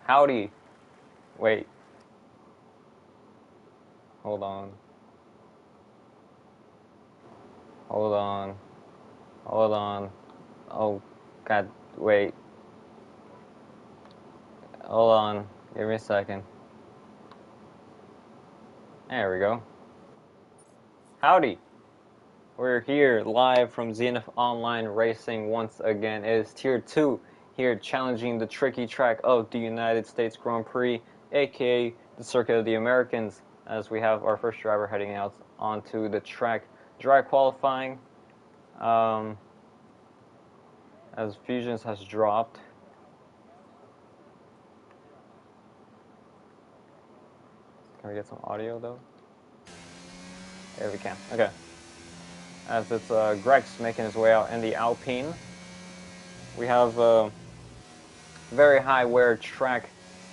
Howdy. Wait. Hold on. Hold on. Hold on. Oh, God, wait. Hold on. Give me a second. There we go. Howdy. We're here live from Zenith Online Racing once again. It is Tier 2 here challenging the tricky track of the United States Grand Prix, aka the Circuit of the Americans, as we have our first driver heading out onto the track. Dry qualifying, as Fusions has dropped. Can we get some audio though? There we can. Okay. As it's Greg's making his way out in the Alpine. We have a very high wear track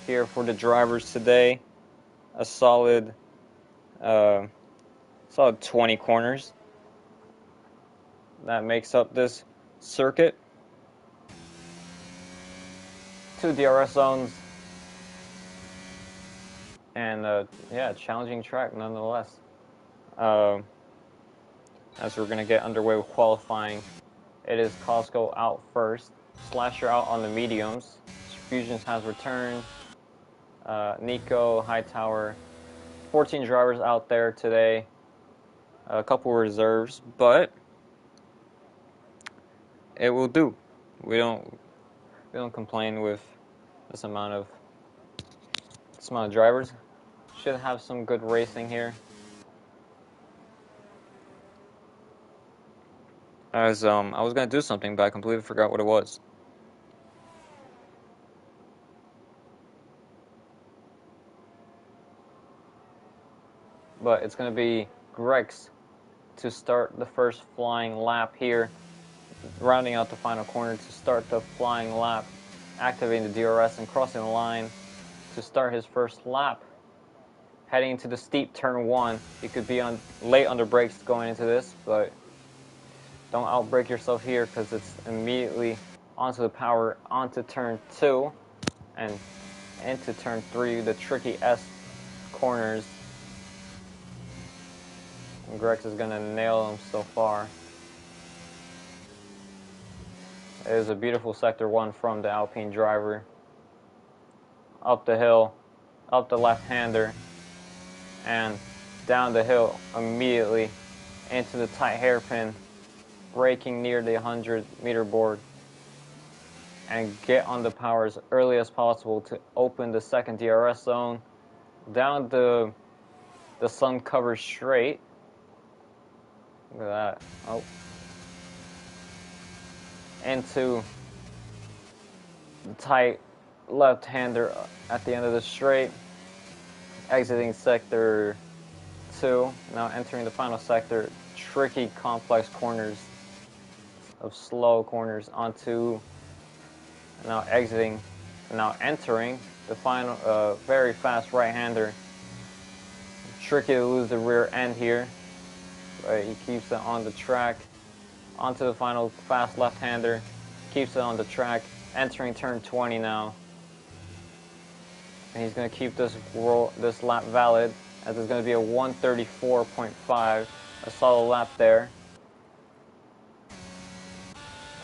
here for the drivers today. A solid 20 corners that makes up this circuit. 2 DRS zones. And yeah, challenging track nonetheless. As we're going to get underway with qualifying, it is Costco out first, Slasher out on the mediums, Fusions has returned, Nico, Hightower, 14 drivers out there today, a couple reserves, but it will do. We don't complain with this amount of drivers. Should have some good racing here. As I was gonna do something, but I completely forgot what it was. But it's gonna be Greg's to start the first flying lap here, rounding out the final corner to start the flying lap, activating the DRS and crossing the line to start his first lap. Heading into the steep turn 1, he could be late on the brakes going into this, but don't outbrake yourself here because it's immediately onto the power, onto turn 2, and into turn 3, the tricky S corners. And Grex is going to nail him so far. It is a beautiful sector 1 from the Alpine driver. Up the hill, up the left-hander, and down the hill immediately into the tight hairpin, braking near the 100-meter board, and get on the power as early as possible to open the second DRS zone, down the sun-covered straight. Look at that. Oh. Into the tight left-hander at the end of the straight, exiting sector 2, now entering the final sector. Tricky, complex corners of slow corners onto, now exiting, now entering the final, very fast right-hander. Tricky to lose the rear end here, but he keeps it on the track. Onto the final fast left-hander, keeps it on the track, entering turn 20 now. And he's going to keep this lap valid, as it's going to be a 134.5, a solid lap there.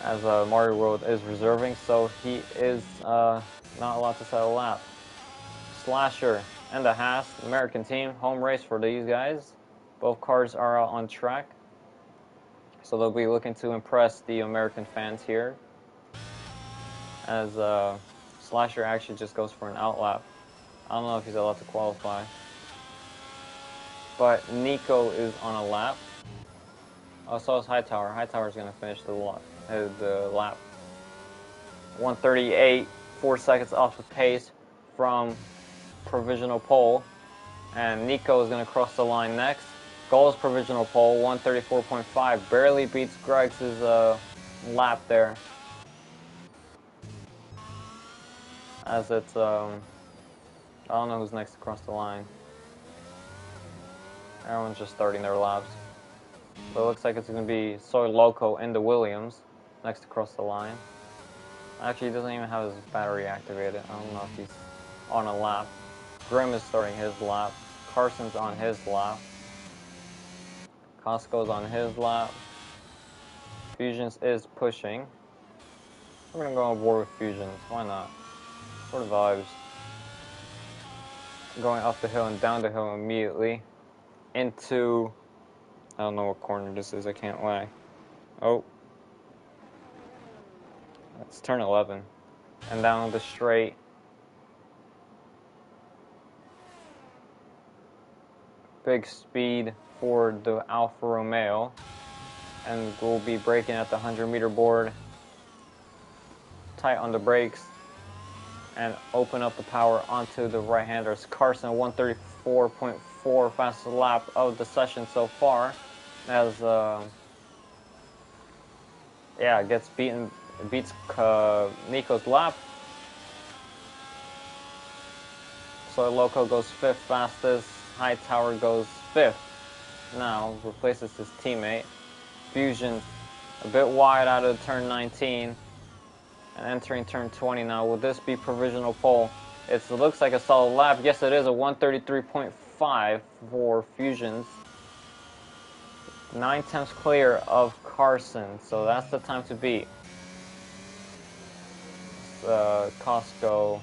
As Mario World is reserving, so he is not allowed to set a lap. Slasher and the Haas, American team, home race for these guys. Both cars are out on track, so they'll be looking to impress the American fans here. As Slasher actually just goes for an out lap. I don't know if he's allowed to qualify. But Nico is on a lap. Oh, so is Hightower. Hightower's going to finish the lap. 138, 4 seconds off the pace from provisional pole. And Nico is going to cross the line next. Goals provisional pole, 134.5. Barely beats Greg's lap there. As it's, I don't know who's next to cross the line. Everyone's just starting their laps. But it looks like it's going to be Soy Loco in the Williams next to cross the line. Actually, he doesn't even have his battery activated. I don't know if he's on a lap. Grimm is starting his lap. Carson's on his lap. Costco's on his lap. Fusions is pushing. We're gonna go on board with Fusions. Why not? What are the vibes? Going up the hill and down the hill immediately into, I don't know what corner this is, I can't lie. Oh, it's turn 11. And down the straight. Big speed for the Alfa Romeo. And we'll be braking at the 100-meter board. Tight on the brakes. And open up the power onto the right-handers. Carson, 134.4, fastest lap of the session so far. As beats Nico's lap. So Loco goes 5th fastest. Hightower goes 5th. Now replaces his teammate. Fusion a bit wide out of turn 19. And entering turn 20 now. Will this be provisional pole? It looks like a solid lap. Yes, it is a 133.5 for Fusions. 9 tenths clear of Carson. So that's the time to beat. Costco, I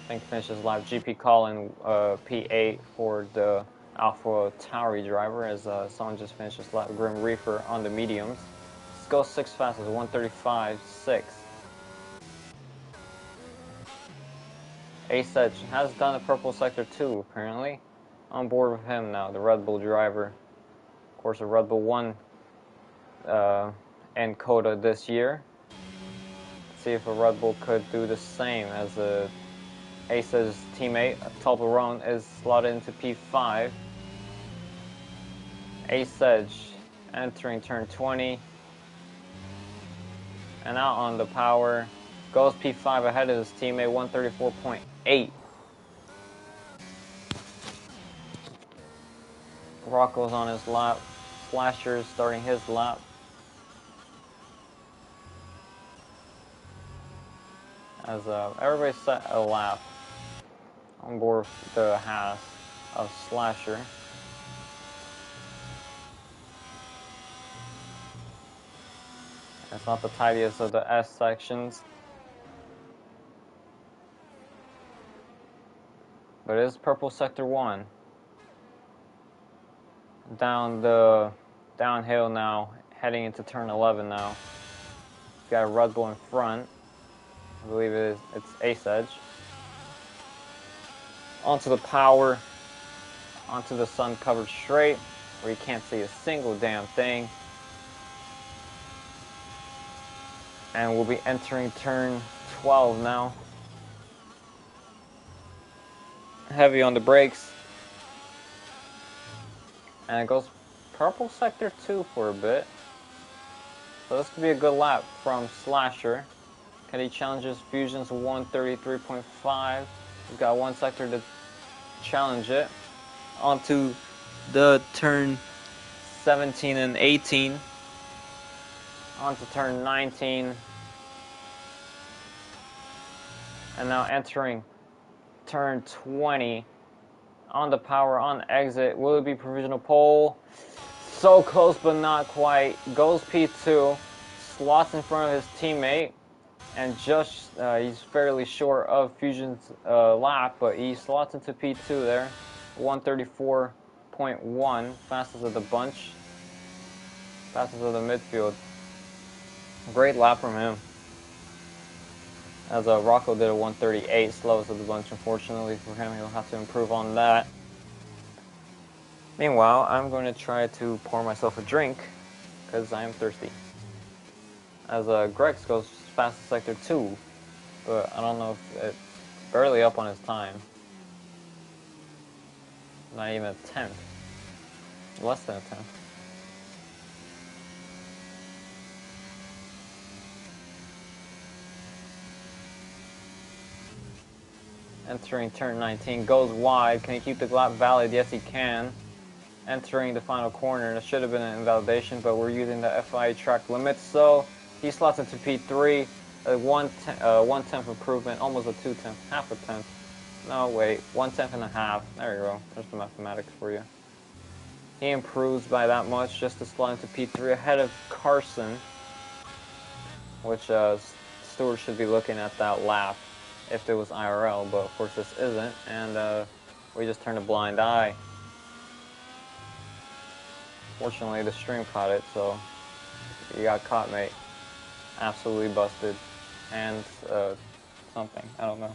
think, finishes lap. GP Colin, P8 for the Alpha Tauri driver, as someone just finished his lap. Grim Reaper on the mediums. Let's go 6th fastest, 135.6. Ace Edge has done the purple sector too, apparently. On board with him now, the Red Bull driver. Of course, a Red Bull won in Coda this year. See if a Red Bull could do the same, as Ace Edge's teammate, Toblerone, is slotted into P5. Ace Edge entering turn 20. And out on the power. Goes P5 ahead of his teammate, 134.8. Rocco's on his lap. Slasher's starting his lap. As everybody set a lap on board the Haas of Slasher. It's not the tidiest of the S sections, but it is purple sector 1. Down the downhill now, heading into turn 11 now. Got a Red Bull in front. I believe it's Ace Edge. Onto the power, onto the sun-covered straight, where you can't see a single damn thing. And we'll be entering turn 12 now. Heavy on the brakes. And it goes purple sector 2 for a bit. So this could be a good lap from Slasher. Can he challenge his Fusion's 133.5? He's got 1 sector to challenge it. Onto the turn 17 and 18. Onto turn 19. And now entering turn 20. On the power, on exit. Will it be provisional pole? So close, but not quite. Goes P2. Slots in front of his teammate. And just, he's fairly short of Fusion's lap, but he slots into P2 there. 134.1. Fastest of the bunch. Fastest of the midfield. Great lap from him. As Rocco did a 138, slowest of the bunch, unfortunately for him. He'll have to improve on that. Meanwhile, I'm going to try to pour myself a drink, because I am thirsty. As Grex goes fastest sector 2, but I don't know if it's barely up on his time. Not even a 10th. Less than a 10th. Entering turn 19, goes wide. Can he keep the lap valid? Yes, he can. Entering the final corner, it should have been an invalidation, but we're using the FIA track limits, so he slots into P3, a 1/10 improvement, almost a 2/10, half a tenth No, wait, 1/10.5. There you go. There's the mathematics for you. He improves by that much just to slide into P3 ahead of Carson, which Stewart should be looking at that lap if it was IRL, but of course this isn't, and we just turned a blind eye. Fortunately, the stream caught it, so you got caught, mate. Absolutely busted. And something, I don't know.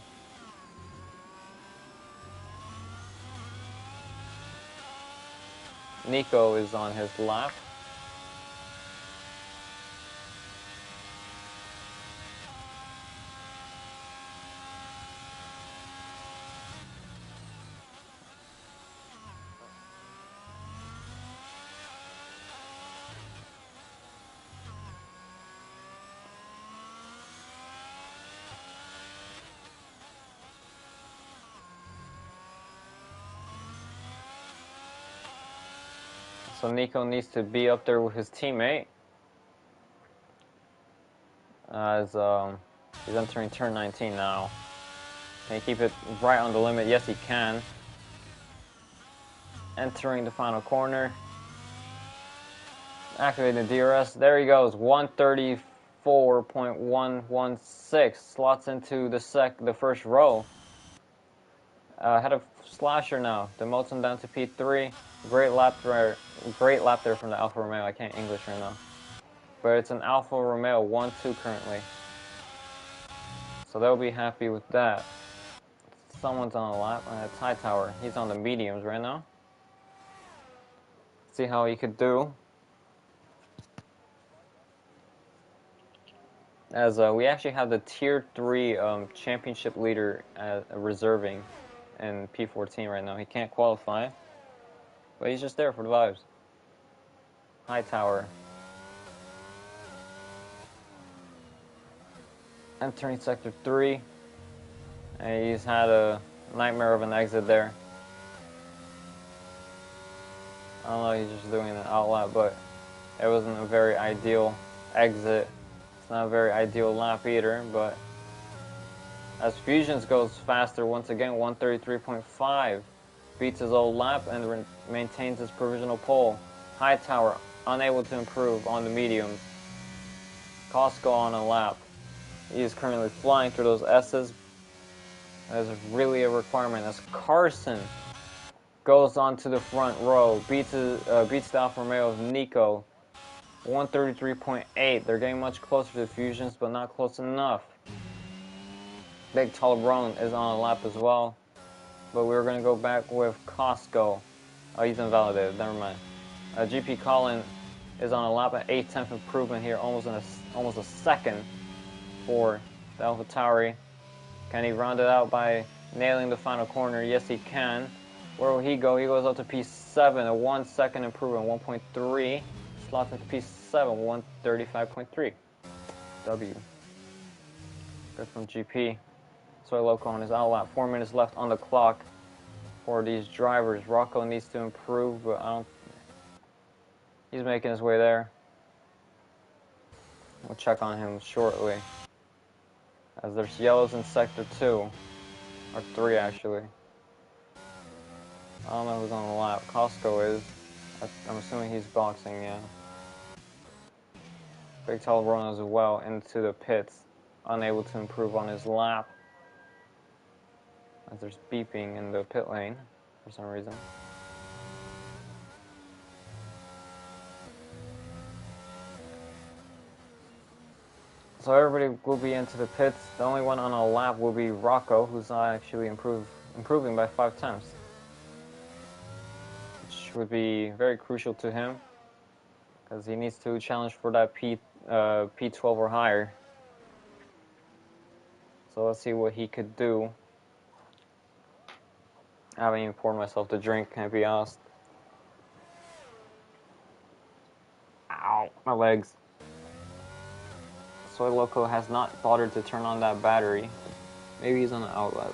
Nico is on his lap. So Nico needs to be up there with his teammate as he's entering turn 19 now. Can he keep it right on the limit? Yes, he can. Entering the final corner. Activating the DRS. There he goes. 134.116. Slots into the first row. Head of Slasher now. Demotes him down to P3. Great lap there from the Alfa Romeo. I can't English right now. But it's an Alfa Romeo 1-2 currently. So they'll be happy with that. Someone's on a lap. It's Hightower. He's on the mediums right now. See how he could do. As we actually have the Tier 3 championship leader reserving in P14 right now. He can't qualify, but he's just there for the vibes. Hightower. Entering Sector 3. And he's had a nightmare of an exit there. I don't know, he's just doing an outlap, but it wasn't a very ideal exit. It's not a very ideal lap either, but as Fusions goes faster once again, 133.5. Beats his old lap and maintains his provisional pole. Hightower unable to improve on the mediums. Costco on a lap. He is currently flying through those S's. That is really a requirement as Carson goes on to the front row. Beats the Alfa Romeo of Nico. 133.8. They're getting much closer to the Fusions, but not close enough. Big Tall Brown is on a lap as well. But we're going to go back with Costco. Oh, he's invalidated. Never mind. GP Colin is on a lap at 8/10 improvement here, almost a second for the AlphaTauri. Can he round it out by nailing the final corner? Yes, he can. Where will he go? He goes up to P7, a 1 second improvement, 1.3. Slots into P7, 135.3. W. Good from GP. Soy Loco on his outlap. 4 minutes left on the clock for these drivers. Rocco needs to improve, but he's making his way there. We'll check on him shortly. As there's yellows in Sector 2. Or 3, actually. I don't know who's on the lap. Costco is. I'm assuming he's boxing, yeah. Big Tall Rona as well into the pits. Unable to improve on his lap. As there's beeping in the pit lane for some reason. So everybody will be into the pits. The only one on a lap will be Rocco, who's not actually improving by 5/10. Which would be very crucial to him. Because he needs to challenge for that P12 or higher. So let's see what he could do. I haven't even poured myself the drink, can't be honest. Ow, my legs. Soy Loco has not bothered to turn on that battery. Maybe he's on the outlet.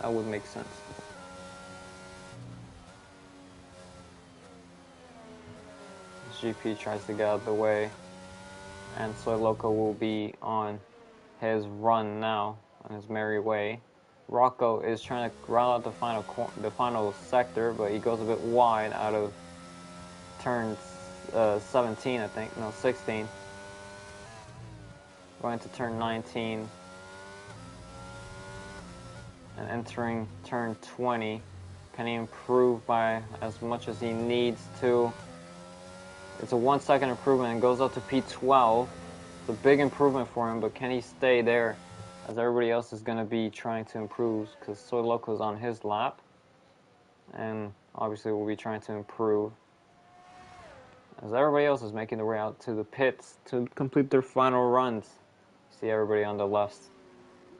That would make sense. GP tries to get out of the way. And Soy Loco will be on his run now, on his merry way. Rocco is trying to round out the final sector, but he goes a bit wide out of turn 17, I think. No, 16. Going to turn 19. And entering turn 20. Can he improve by as much as he needs to? It's a 1 second improvement and goes up to P12. It's a big improvement for him, but can he stay there as everybody else is going to be trying to improve, because Soy Loco's on his lap and obviously will be trying to improve as everybody else is making their way out to the pits to complete their final runs. See everybody on the left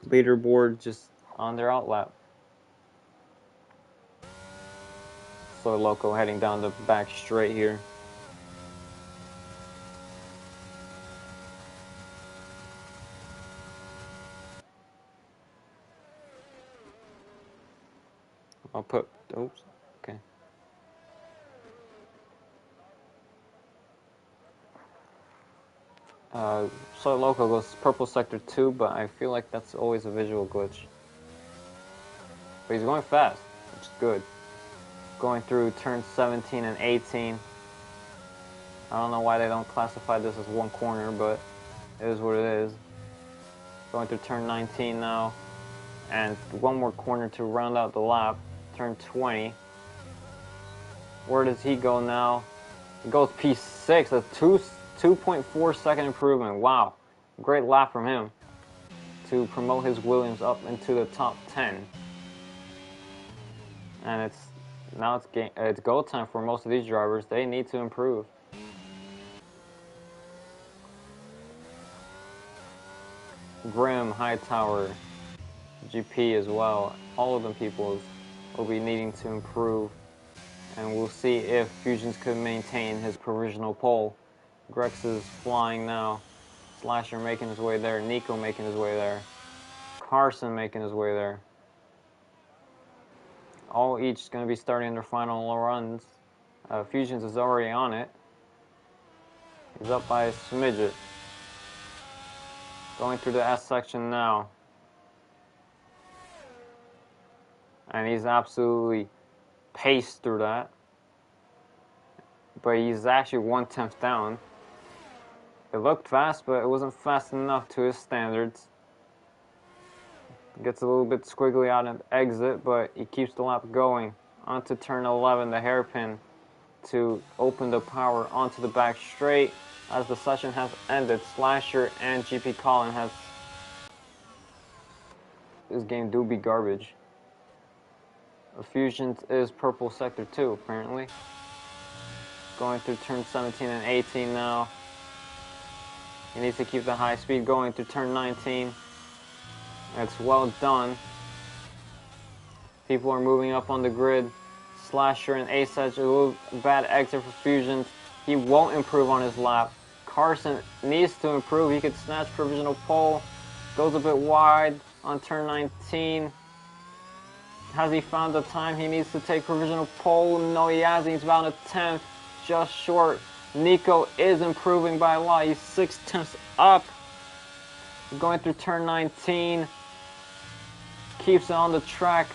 leaderboard just on their outlap. Soy Loco heading down the back straight here. I'll put, oops, okay. Soy Loco goes purple sector 2, but I feel like that's always a visual glitch. But he's going fast, which is good. Going through turns 17 and 18. I don't know why they don't classify this as one corner, but it is what it is. Going through turn 19 now, and one more corner to round out the lap. Turn 20. Where does he go now? He goes P6, a 2.4 second improvement. Wow, great lap from him to promote his Williams up into the top 10. And it's go time for most of these drivers. They need to improve. Grim, Hightower, GP as well. All of them people will be needing to improve. And we'll see if Fusions could maintain his provisional pole. Grex is flying now. Slasher making his way there. Nico making his way there. Carson making his way there. All each going to be starting their final runs. Fusions is already on it. He's up by a smidget. Going through the S section now. And he's absolutely paced through that. But he's actually 1/10 down. It looked fast, but it wasn't fast enough to his standards. Gets a little bit squiggly out of exit, but he keeps the lap going. Onto turn 11, the hairpin, to open the power onto the back straight. As the session has ended, Slasher and GP Colin has... This game do be garbage. Fusions is purple sector 2, apparently. Going through turn 17 and 18 now. He needs to keep the high speed going through turn 19. It's well done. People are moving up on the grid. Slasher and Ace Edge, a little bad exit for Fusions. He won't improve on his lap. Carson needs to improve. He could snatch provisional pole. Goes a bit wide on turn 19. Has he found the time he needs to take provisional pole? No, he hasn't. He's about a 10th, just short. Nico is improving by a lot. He's 6/10 up. Going through turn 19. Keeps it on the track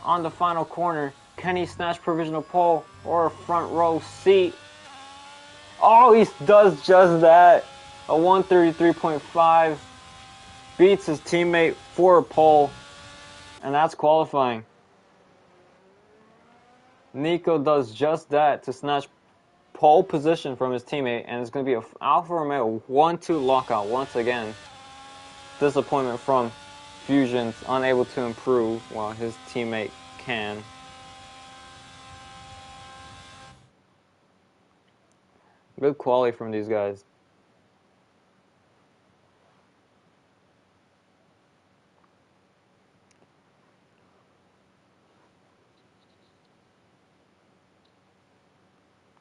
on the final corner. Can he snatch provisional pole or a front row seat? Oh, he does just that. A 1:33.5. Beats his teammate for a pole. And that's qualifying. Nico does just that to snatch pole position from his teammate, and it's going to be an Alfa Romeo 1-2 lockout once again. Disappointment from Fusions, unable to improve while his teammate can. Good quality from these guys.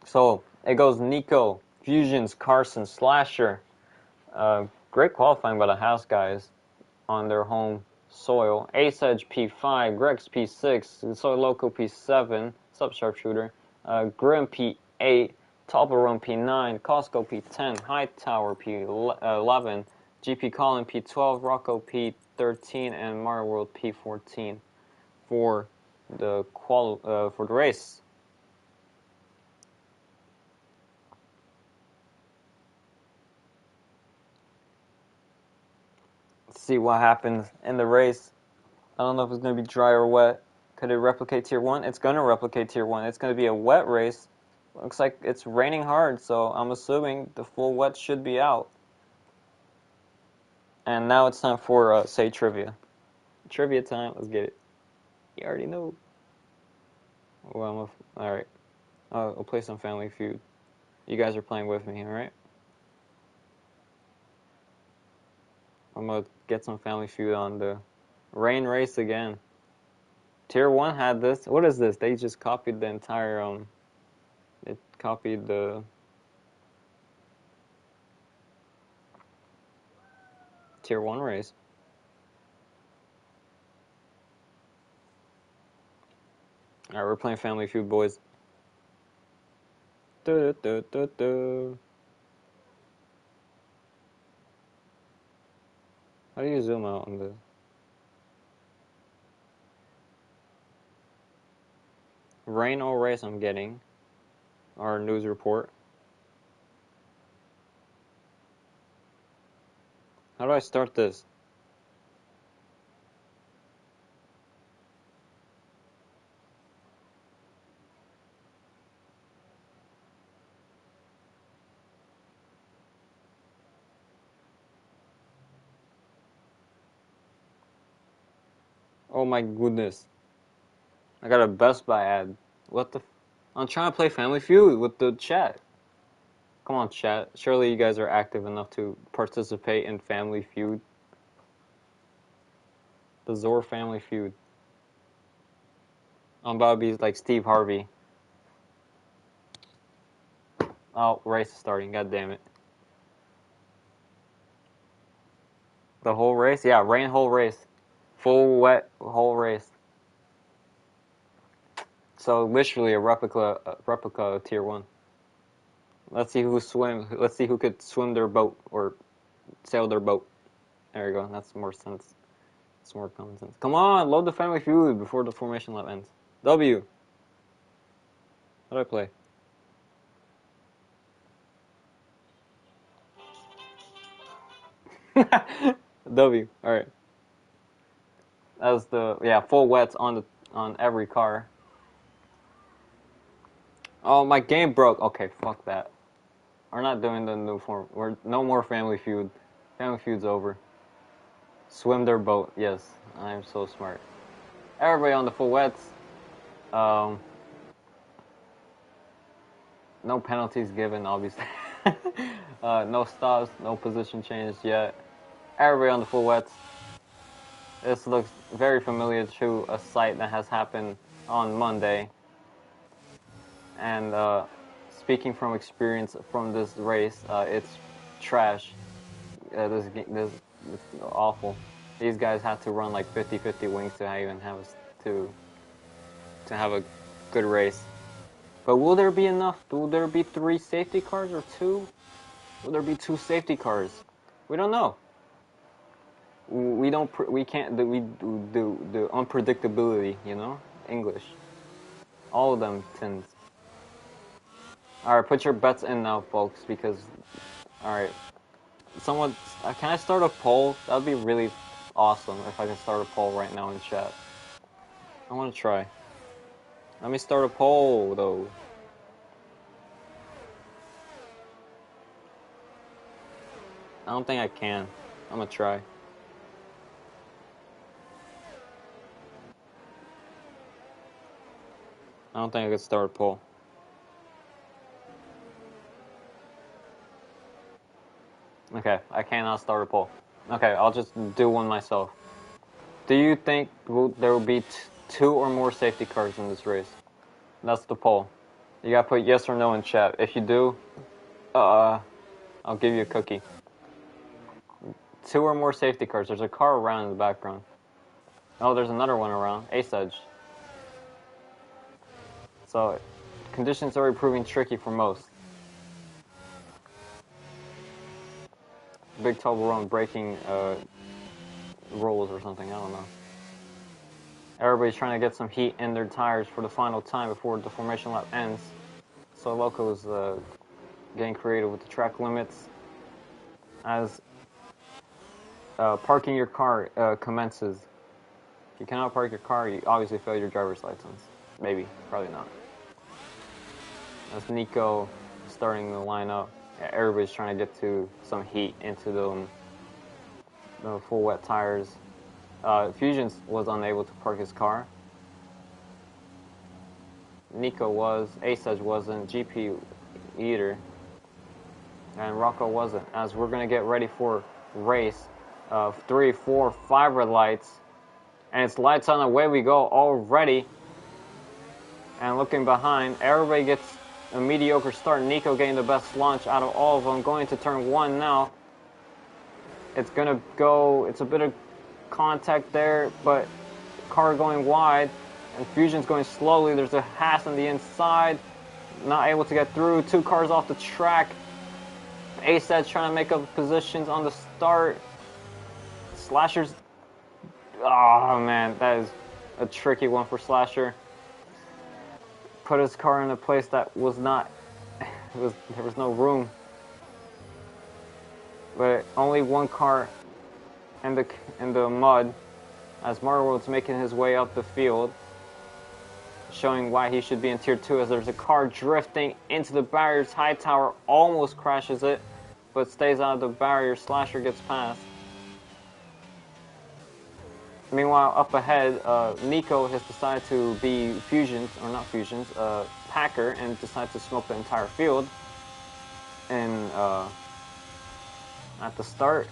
So it goes Nico, Fusions, Carson, Slasher. Great qualifying by the Haas guys on their home soil. Ace Edge P5, Grex P6, Soy Loco P7, Sub Sharpshooter, Grim P8, Toblerone P9, Costco P10, Hightower P11, GP Colin P12, Rocco P13, P13 and Mario World P14 for the for the race. Let's see what happens in the race. I don't know if it's going to be dry or wet. Could it replicate Tier 1? It's going to replicate Tier 1. It's going to be a wet race. Looks like it's raining hard, so I'm assuming the full wet should be out. And now it's time for, say, trivia. Trivia time. Let's get it. You already know. Well, alright. I'll play some Family Feud. You guys are playing with me, alright? I'm going to get some Family Feud on the rain race again. Tier 1 had this. What is this? They just copied the entire, it copied the Tier 1 race. Alright, we're playing Family Feud, boys. How do you zoom out on this? Rain or race I'm getting. Our news report. How do I start this? Oh my goodness. I got a Best Buy ad. What the I'm trying to play Family Feud with the chat. Come on, chat. Surely you guys are active enough to participate in Family Feud. The ZOR Family Feud. I'm about to be like Steve Harvey. Oh, race is starting. God damn it. The whole race? Yeah, rain whole race. Full wet whole race. So literally a replica of Tier 1. Let's see who swims. Let's see who could swim their boat or sail their boat. There you go. That's more sense. It's more common sense. Come on, load the Family Feud before the formation lap ends. W. How do I play? W. All right. That's the full wets on every car. Oh, my game broke. Okay, fuck that. We're not doing the new form. No more Family Feud. Family Feud's over. Swim their boat. Yes, I'm so smart. Everybody on the full wets. No penalties given, obviously. No stops, no position change yet. Everybody on the full wets. This looks very familiar to a sight that has happened on Monday. And speaking from experience from this race, it's trash. This is awful. These guys had to run like 50-50 wings to even have to have a good race. But will there be enough? Will there be 3 safety cars or 2? Will there be 2 safety cars? We don't know. We can't do the unpredictability, you know? English. All of them tins. Alright, put your bets in now, folks, because alright. Someone can I start a poll? That'd be really awesome if I can start a poll right now in chat. I wanna try. Let me start a poll though. I don't think I can. I'm gonna try. I don't think I could start a poll. Okay, I cannot start a poll. Okay, I'll just do one myself. Do you think there will be 2 or more safety cars in this race? That's the poll. You gotta put yes or no in chat. If you do, I'll give you a cookie. 2 or more safety cars. There's a car around in the background. Oh, there's another one around. Ace Edge. So, conditions are proving tricky for most. Big Toblerone breaking rules or something. I don't know. Everybody's trying to get some heat in their tires for the final time before the formation lap ends. So Loco's getting creative with the track limits as parking your car commences. If you cannot park your car, you obviously fail your driver's license. Maybe, probably not. That's Nico starting the lineup. Yeah, everybody's trying to get to some heat into the full wet tires. Fusions was unable to park his car. Nico was, Asej wasn't, GP either, and Rocco wasn't. As we're gonna get ready for race 3, 4, 5 red lights, and it's lights on, away we go already. And looking behind, everybody gets a mediocre start. Nico getting the best launch out of all of them. Going to turn 1 now. It's gonna go, it's a bit of contact there, but car going wide, and Fusion's going slowly. There's a Haas on the inside, not able to get through. 2 cars off the track. Asej trying to make up positions on the start. Slasher's, oh man, that is a tricky one for Slasher. Put his car in a place that was not, there was no room. But only 1 car in the mud, as Mario World's making his way up the field, showing why he should be in Tier 2, as there's a car drifting into the barriers. Hightower almost crashes it, but stays out of the barrier. Slasher gets past. Meanwhile, up ahead, Nico has decided to be Fusions, or not Fusions, Packer, and decided to smoke the entire field. And at the start,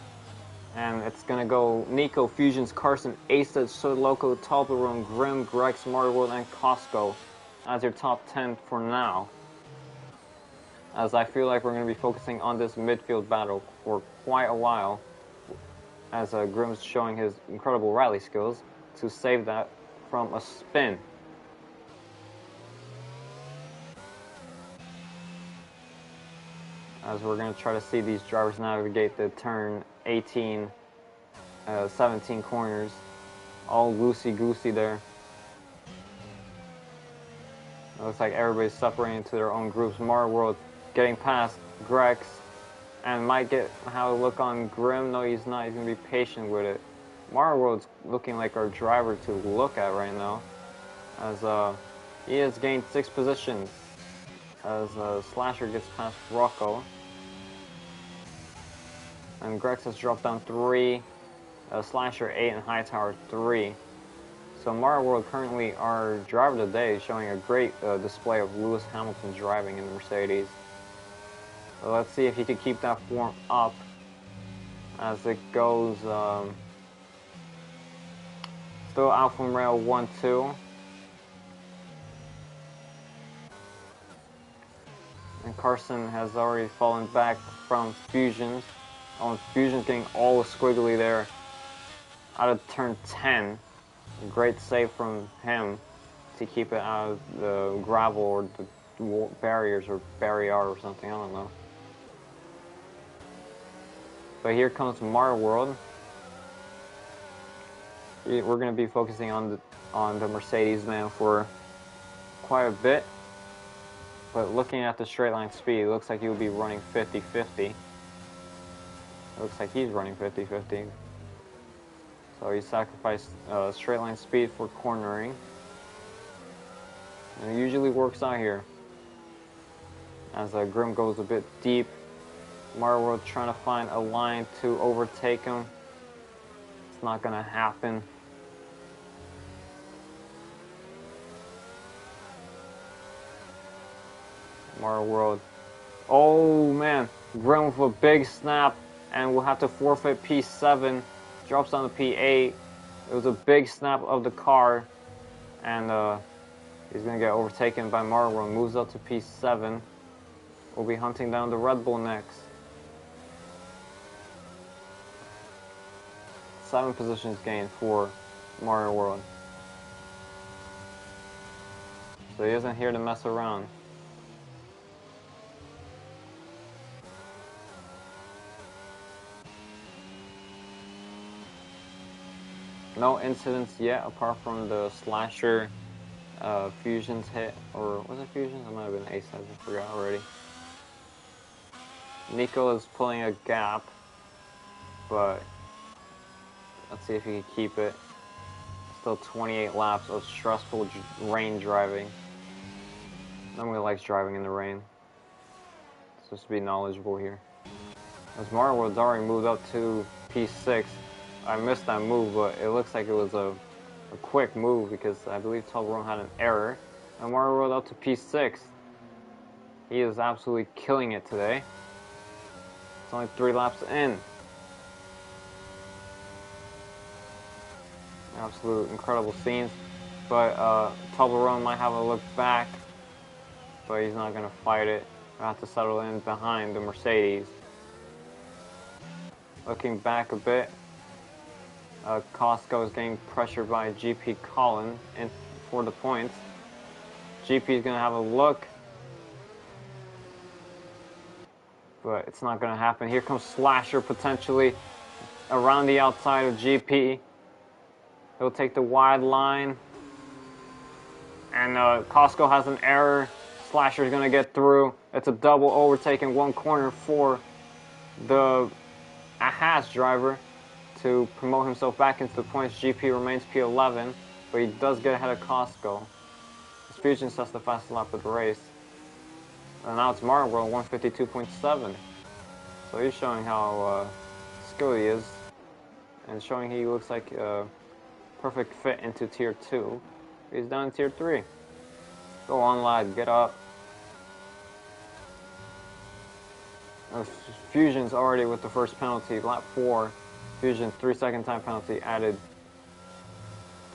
and it's gonna go Nico, Fusions, Carson, Asej, So Loco, Toblerone, Grim, Grex, Mario World, and Costco as your top 10 for now. As I feel like we're gonna be focusing on this midfield battle for quite a while, as Grim's showing his incredible rally skills to save that from a spin. As we're going to try to see these drivers navigate the turn 18, 17 corners. All loosey-goosey there. It looks like everybody's separating into their own groups. Mario World getting past Grex, and might have a look on Grim. No, he's not. He's going to be patient with it. Mario World's looking like our driver to look at right now, as he has gained 6 positions, as Slasher gets past Rocco. And Grex has dropped down 3, Slasher 8, and Hightower 3. So Mario World currently our driver today, showing a great display of Lewis Hamilton driving in the Mercedes. So let's see if he can keep that form up as it goes. Still out from rail 1, 2. And Carson has already fallen back from Fusions. Oh, Fusions getting all squiggly there out of turn 10. Great save from him to keep it out of the gravel or the barriers or barrier or something, I don't know. But here comes Mario World. We're going to be focusing on the Mercedes man for quite a bit. But looking at the straight line speed, it looks like he'll be running 50-50. Looks like he's running 50-50. So he sacrificed straight line speed for cornering. And it usually works out here. As Grim goes a bit deep. Mario World trying to find a line to overtake him. It's not going to happen. Mario World. Oh man, Grim with a big snap, and we'll have to forfeit P7. Drops down to P8. It was a big snap of the car, and he's going to get overtaken by Mario World. Moves up to P7. We'll be hunting down the Red Bull next. 7 positions gained for Mario World. So he isn't here to mess around. No incidents yet, apart from the Slasher Fusions hit, or was it Fusions? It might have been A-Sides, I forgot already. Nico is pulling a gap, but let's see if he can keep it. Still 28 laps of stressful rain driving. Nobody likes driving in the rain. Just to be knowledgeable here. As Mario World's already moved up to P6. I missed that move, but it looks like it was a quick move because I believe Toblerone had an error. And Mario World up to P6. He is absolutely killing it today. It's only 3 laps in. Absolute incredible scenes. But Toblerone might have a look back, but he's not going to fight it. He'll have to settle in behind the Mercedes. Looking back a bit, Costco is getting pressured by GP Colin for the points. GP is going to have a look, but it's not going to happen. Here comes Slasher potentially around the outside of GP. He'll take the wide line, and Costco has an error. Slasher is going to get through. It's a double overtake in one corner for the Haas driver to promote himself back into the points. GP remains P11, but he does get ahead of Costco. His Fusion sets the fastest lap of the race. And now it's Mario World 152.7. So he's showing how skilled he is, and showing he looks like a perfect fit into Tier 2. He's down in Tier 3. Go on, lad, get up. Fusion's already with the first penalty, lap 4. Fusion 3-second time penalty added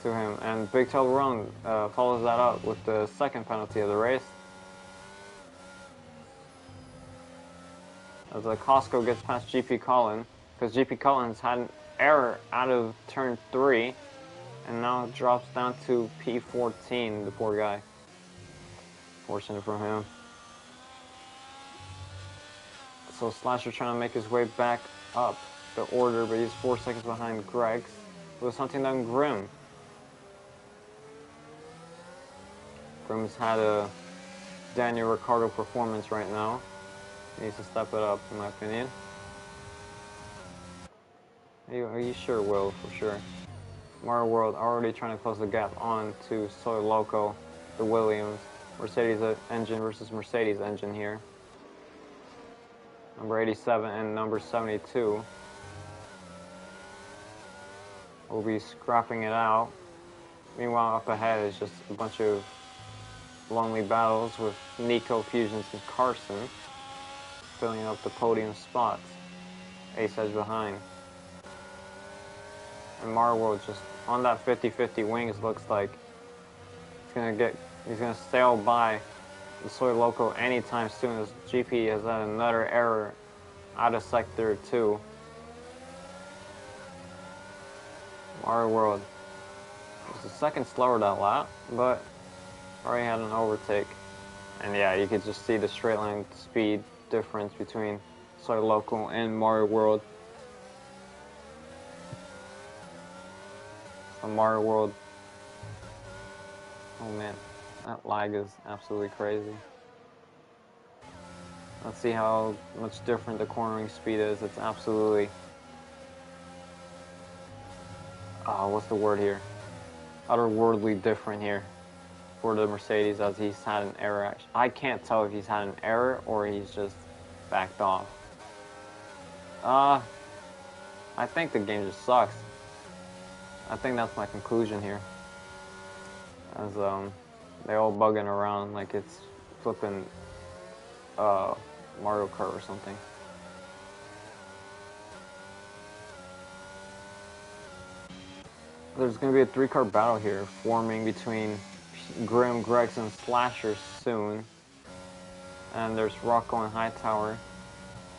to him, and Big Toblerone follows that up with the second penalty of the race. As Costco gets past GP Colin, because GP Colin's had an error out of turn 3, and now drops down to P14, the poor guy. Fortunate for him. So Slasher trying to make his way back up the order, but he's 4 seconds behind Greg's, who was hunting down Grim. Grim's had a Daniel Ricciardo performance right now. He needs to step it up, in my opinion. He sure will, for sure. Mario World already trying to close the gap on to Soy Loco, the Williams. Mercedes engine versus Mercedes engine here. Number 87 and number 72 will be scrapping it out. Meanwhile, up ahead is just a bunch of lonely battles with Nico, Fusions, and Carson filling up the podium spots. Ace Edge behind. And Mario World just on that 50-50 wings, looks like he's gonna sail by the Soy Loco anytime soon, as GP has had another error out of sector 2. Mario World was the second slower that lap, but already had an overtake. And yeah, you could just see the straight line speed difference between Soy Loco and Mario World. So Mario World, oh man, that lag is absolutely crazy. Let's see how much different the cornering speed is. It's absolutely, what's the word here? Otherworldly different here for the Mercedes, as he's had an error. I can't tell if he's had an error or he's just backed off. I think the game just sucks. I think that's my conclusion here. As they all bugging around like it's flipping Mario Kart or something. There's going to be a 3-car battle here forming between Grim, Gregs, and Slasher soon. And there's Rocco and Hightower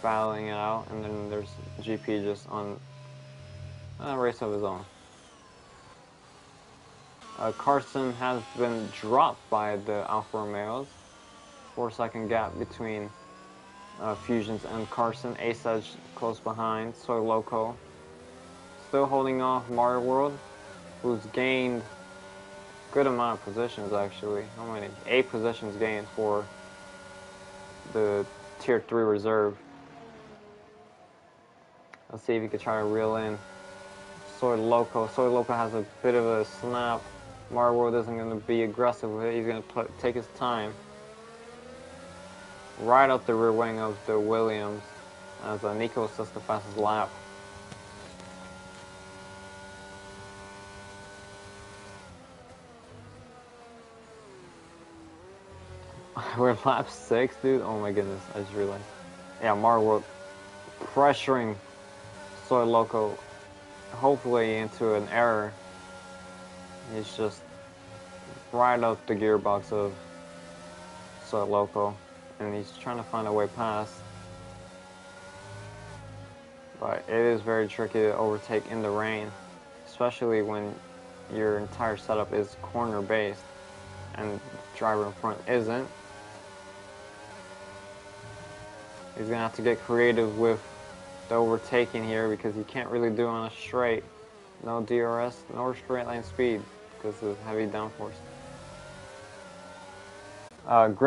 battling it out, and then there's GP just on a race of his own. Carson has been dropped by the Alfa Romeos. 4-second gap between Fusions and Carson. Ace Edge close behind. Soy Loco still holding off Mario World. who's gained good amount of positions actually. How many? 8 positions gained for the Tier 3 reserve. Let's see if he can try to reel in Soy Loco. Soy Loco has a bit of a snap. Marworld isn't going to be aggressive with it. He's going to take his time. Right up the rear wing of the Williams as Nico assists the fastest lap. We're lap 6, dude. Oh my goodness, I just realized. Yeah, Marworld pressuring Soy Loco, hopefully into an error. He's just right up the gearbox of Soy Loco, and he's trying to find a way past. But it is very tricky to overtake in the rain, especially when your entire setup is corner based and the driver in front isn't. He's gonna have to get creative with the overtaking here because you can't really do it on a straight. No DRS, nor straight line speed because of heavy downforce.